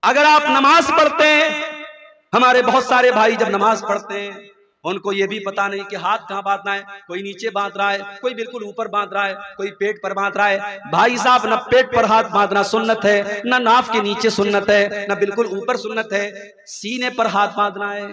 अगर आप नमाज पढ़ते हैं, हमारे बहुत सारे भाई जब नमाज पढ़ते हैं उनको ये भी पता नहीं कि हाथ कहाँ बांधना है, कोई नीचे बांध रहा है, कोई बिल्कुल ऊपर बांध रहा है, कोई पेट पर बांध रहा है। भाई साहब, न पेट पर हाथ बांधना सुन्नत है, न नाफ के नीचे सुन्नत है, न बिल्कुल ऊपर सुन्नत है। सीने पर हाथ बांधना है।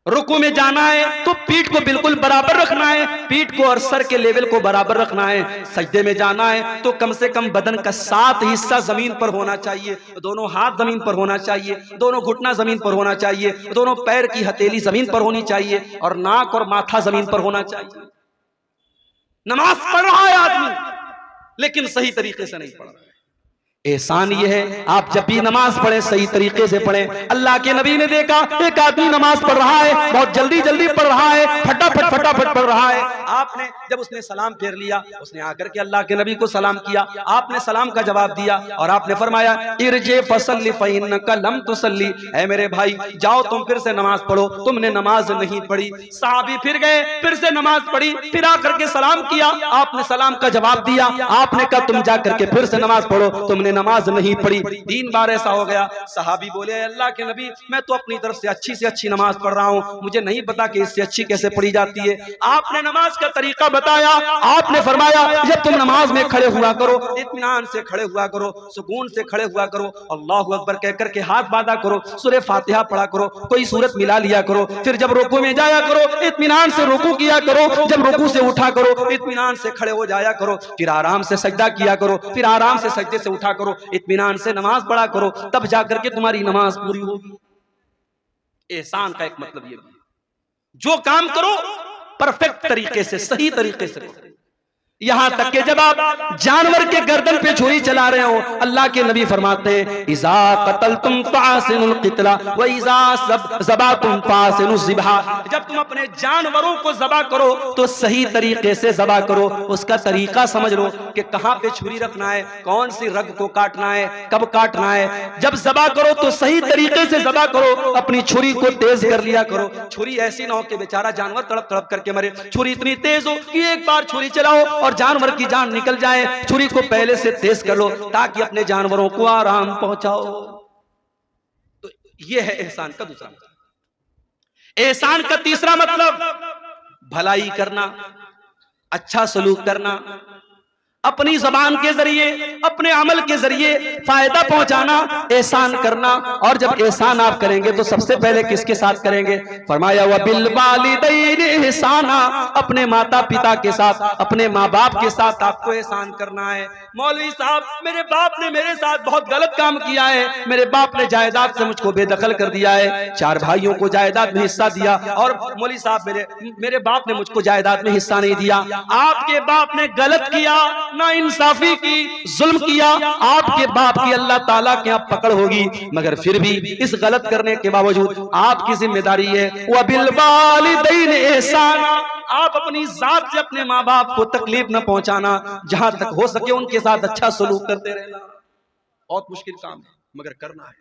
रुकू में जाना है तो पीठ को बिल्कुल बराबर रखना है, पीठ को और सर के लेवल को बराबर रखना है। सजदे में जाना है तो कम से कम बदन का 7 हिस्सा जमीन पर होना चाहिए, दोनों हाथ जमीन पर होना चाहिए, दोनों घुटना जमीन पर होना चाहिए, दोनों पैर की हथेली जमीन पर होनी चाहिए और नाक और माथा जमीन पर होना चाहिए। नमाज पढ़ रहा है आदमी लेकिन सही तरीके से नहीं पढ़ रहा है। एहसान ये है, आप जब भी नमाज पढ़े सही तरीके से पढ़ें। अल्लाह के नबी ने देखा एक आदमी नमाज पढ़ रहा है, बहुत जल्दी जल्दी पढ़ रहा है, फटाफट फटाफट पढ़ रहा है। आपने जब उसने सलाम फेर लिया, उसने आकर के अल्लाह के नबी को सलाम किया, आपने सलाम का जवाब दिया और आपने फरमाया इरजे फसल्ली फइन्नका लम तुसल्ली, ऐ मेरे भाई जाओ तुम फिर से नमाज पढ़ो, तुमने नमाज नहीं पढ़ी। सहाबी फिर गए, फिर से नमाज पढ़ी, फिर आकर के सलाम किया, आपने सलाम का जवाब दिया, आपने कहा तुम जा करके फिर से नमाज पढ़ो, तुमने नमाज नहीं पढ़ी। 3 बार ऐसा हो गया। सहाबी बोले अल्लाह के नबी मैं तो अपनी तरफ से अच्छी नमाज पढ़ रहा हूँ, मुझे नहीं पता कि इससे अच्छी कैसे पढ़ी जाती है। आपने नमाज का तरीका बताया, आपने फरमाया जब तुम नमाज में खड़े हुआ करो इत्मीनान से खड़े हुआ करो, सुकून से खड़े हुआ करो, अल्लाहु अकबर कह करके हाथ बांधा करो, सूरह फातिहा पढ़ा करो, कोई सूरत मिला लिया करो, फिर जब रुकू में जाया करो इत्मीनान से रुकू किया करो, जब रुकू से उठा करो इत्मीनान से खड़े हो जाया करो, फिर आराम से सजदा किया करो, फिर आराम से सजदे से उठा करो, इत्मीनान से नमाज पढ़ा करो, तब जाकर के तुम्हारी नमाज पूरी होगी। एहसान का एक मतलब ये भी, जो काम करो परफेक्ट तरीके से, सही तरीके से करो। यहां तक कि जब आप जानवर के गर्दन पे छुरी चला रहे हो, अल्लाह के नबी फरमाते हैं इज़ा क़तलतुम फ़ासिनुल क़ितला व इज़ा ज़बातुम फ़ासिनुज़ ज़िबहा, जब तुम अपने जानवरों को ज़बा करो तो सही तरीके से ज़बा करो, उसका तरीका समझ लो कि कहां पे छुरी रखना है, कौन सी रग को काटना है, कब काटना है। जब ज़बा करो तो सही तरीके से ज़बा करो, अपनी छुरी को तेज कर लिया करो। छुरी ऐसी ना हो कि बेचारा जानवर तड़प तड़प करके मरे, छुरी इतनी तेज हो कि एक बार छुरी चलाओ और जानवर की जान निकल जाए। छुरी को पहले से तेज कर लो ताकि अपने जानवरों को आराम पहुंचाओ। तो यह है एहसान का दूसरा मतलब। एहसान का तीसरा मतलब भलाई करना, अच्छा सलूक करना, अपनी जबान के जरिए, अपने अमल के जरिए फायदा पहुंचाना, एहसान करना। और जब एहसान आप करेंगे तो सबसे पहले किसके साथ करेंगे? फरमाया व बिल वालिदैनि एहसाना, अपने माता पिता के साथ, अपने माँ बाप के साथ आपको एहसान करना है। मौलवी साहब मेरे बाप ने मेरे साथ बहुत गलत काम किया है, मेरे बाप ने जायदाद से मुझको बेदखल कर दिया है, 4 भाइयों को जायदाद में हिस्सा दिया और मौलवी साहब मेरे बाप ने मुझको जायदाद में हिस्सा नहीं दिया। आपके बाप ने गलत किया, ना इंसाफी की, जुल्म किया, आपके बाप की अल्लाह ताला के यहाँ पकड़ होगी, मगर फिर भी इस गलत करने के बावजूद आपकी जिम्मेदारी है व बिल वालिदैनि एहसाना, आप अपनी जात से अपने माँ बाप को तकलीफ न पहुंचाना, जहां तक हो सके उनके साथ अच्छा सलूक करते रहना। बहुत मुश्किल काम है मगर करना है।